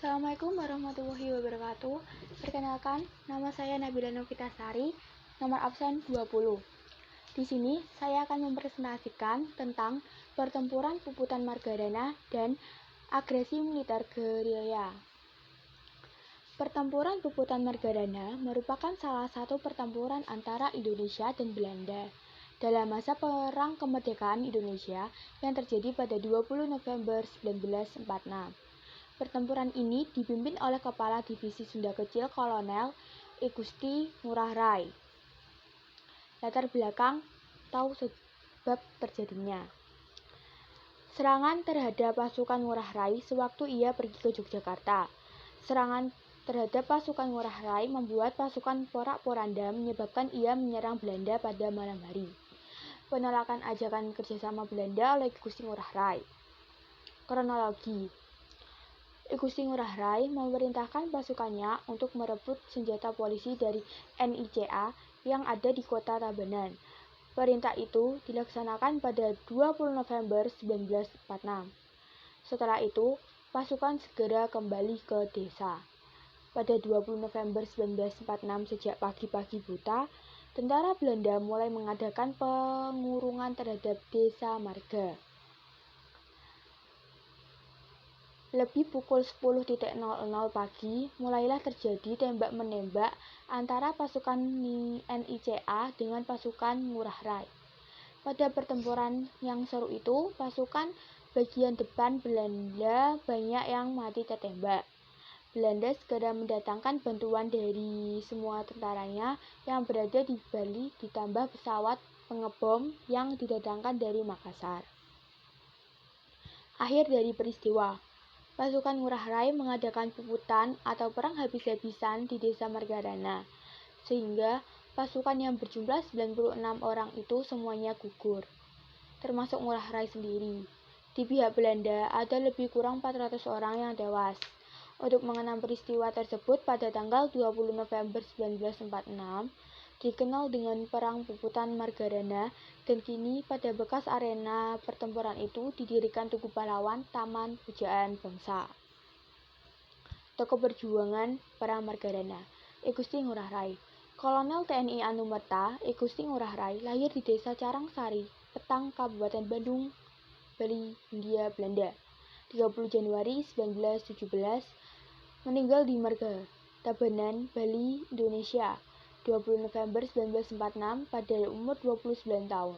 Assalamualaikum warahmatullahi wabarakatuh. Perkenalkan, nama saya Nabila Novitasari, nomor absen 20. Di sini saya akan mempresentasikan tentang pertempuran Puputan Margadana dan agresi militer gerilya. Pertempuran Puputan Margadana merupakan salah satu pertempuran antara Indonesia dan Belanda dalam masa Perang Kemerdekaan Indonesia yang terjadi pada 20 November 1946. Pertempuran ini dipimpin oleh Kepala Divisi Sunda Kecil Kolonel I Gusti Ngurah Rai. Latar belakang tahu sebab terjadinya. Serangan terhadap pasukan Ngurah Rai sewaktu ia pergi ke Yogyakarta. Serangan terhadap pasukan Ngurah Rai membuat pasukan Porak-Poranda menyebabkan ia menyerang Belanda pada malam hari. Penolakan ajakan kerjasama Belanda oleh Gusti Ngurah Rai. Kronologi. I Gusti Ngurah Rai memerintahkan pasukannya untuk merebut senjata polisi dari NICA yang ada di kota Tabanan. Perintah itu dilaksanakan pada 20 November 1946. Setelah itu, pasukan segera kembali ke desa. Pada 20 November 1946 sejak pagi-pagi buta, tentara Belanda mulai mengadakan pengurungan terhadap desa Marga. Lebih pukul 10.00 pagi, mulailah terjadi tembak-menembak antara pasukan NICA dengan pasukan Ngurah Rai. Pada pertempuran yang seru itu, pasukan bagian depan Belanda banyak yang mati tertembak. Belanda segera mendatangkan bantuan dari semua tentaranya yang berada di Bali ditambah pesawat pengebom yang didatangkan dari Makassar. Akhir dari peristiwa. Pasukan Ngurah Rai mengadakan puputan atau perang habis-habisan di desa Margadana, sehingga pasukan yang berjumlah 96 orang itu semuanya gugur, termasuk Ngurah Rai sendiri. Di pihak Belanda ada lebih kurang 400 orang yang tewas. Untuk mengenang peristiwa tersebut pada tanggal 20 November 1946, dikenal dengan Perang Puputan Margadana, dan kini pada bekas arena pertempuran itu didirikan Tugu Pahlawan Taman Pujaan Bangsa. Tokoh perjuangan Perang Margadana, I Gusti Ngurah Rai. Kolonel TNI Anumerta I Gusti Ngurah Rai lahir di desa Carangsari, Petang, Kabupaten Bandung, Bali, Hindia Belanda. 30 Januari 1917, meninggal di Marga, Tabanan, Bali, Indonesia. 20 November 1946 pada umur 29 tahun.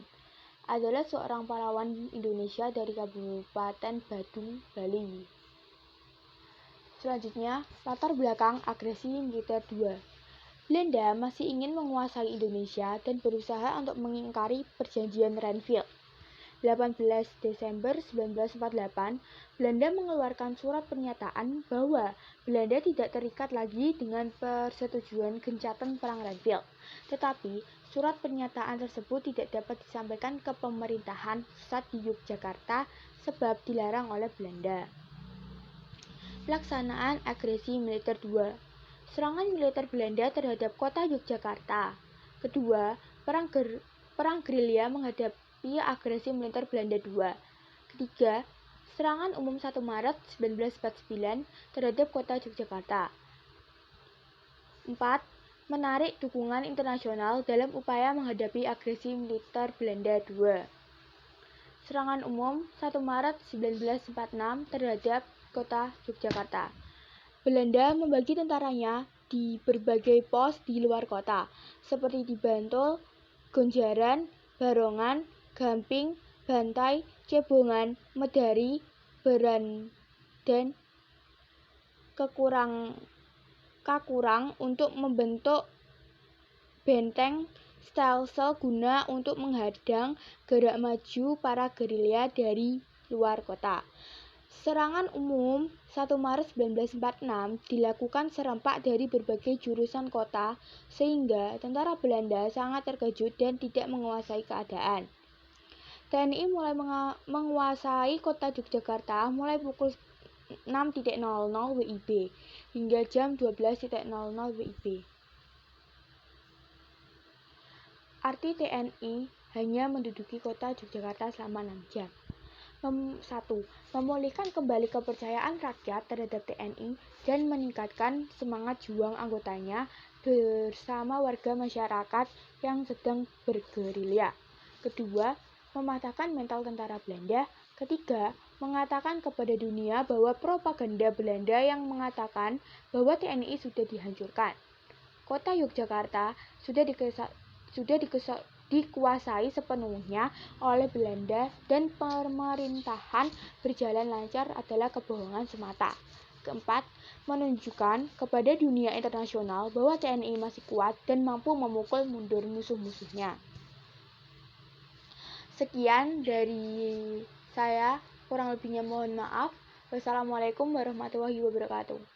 Adalah seorang pahlawan Indonesia dari Kabupaten Badung, Bali. Selanjutnya, latar belakang agresi militer 2. Belanda masih ingin menguasai Indonesia dan berusaha untuk mengingkari perjanjian Renville. 18 Desember 1948, Belanda mengeluarkan surat pernyataan bahwa Belanda tidak terikat lagi dengan persetujuan gencatan Perang Renville. Tetapi, surat pernyataan tersebut tidak dapat disampaikan ke pemerintahan pusat di Yogyakarta sebab dilarang oleh Belanda. Pelaksanaan agresi militer 2. Serangan militer Belanda terhadap kota Yogyakarta. Kedua, perang gerilya menghadapi agresi militer Belanda 2. Ketiga, serangan umum 1 Maret 1949 terhadap kota Yogyakarta. 4. Menarik dukungan internasional dalam upaya menghadapi agresi militer Belanda 2. Serangan umum 1 Maret 1946 terhadap kota Yogyakarta. Belanda membagi tentaranya di berbagai pos di luar kota, seperti di Bantul, Gonjaran, Barongan, Gamping, Bantai, Cebongan, Medari, Beran, dan Kakurang untuk membentuk benteng stelsel guna untuk menghadang gerak maju para gerilya dari luar kota. Serangan umum 1 Maret 1946 dilakukan serempak dari berbagai jurusan kota sehingga tentara Belanda sangat terkejut dan tidak menguasai keadaan. TNI mulai menguasai kota Yogyakarta mulai pukul 6.00 WIB hingga jam 12.00 WIB. Arti TNI hanya menduduki kota Yogyakarta selama 6 jam. 1. Memulihkan kembali kepercayaan rakyat terhadap TNI dan meningkatkan semangat juang anggotanya bersama warga masyarakat yang sedang bergerilya. Kedua, mematahkan mental tentara Belanda. Ketiga, mengatakan kepada dunia bahwa propaganda Belanda yang mengatakan bahwa TNI sudah dihancurkan. Kota Yogyakarta sudah dikuasai sepenuhnya oleh Belanda dan pemerintahan berjalan lancar adalah kebohongan semata. Keempat, menunjukkan kepada dunia internasional bahwa TNI masih kuat dan mampu memukul mundur musuh-musuhnya. Sekian dari saya, kurang lebihnya mohon maaf. Wassalamualaikum warahmatullahi wabarakatuh.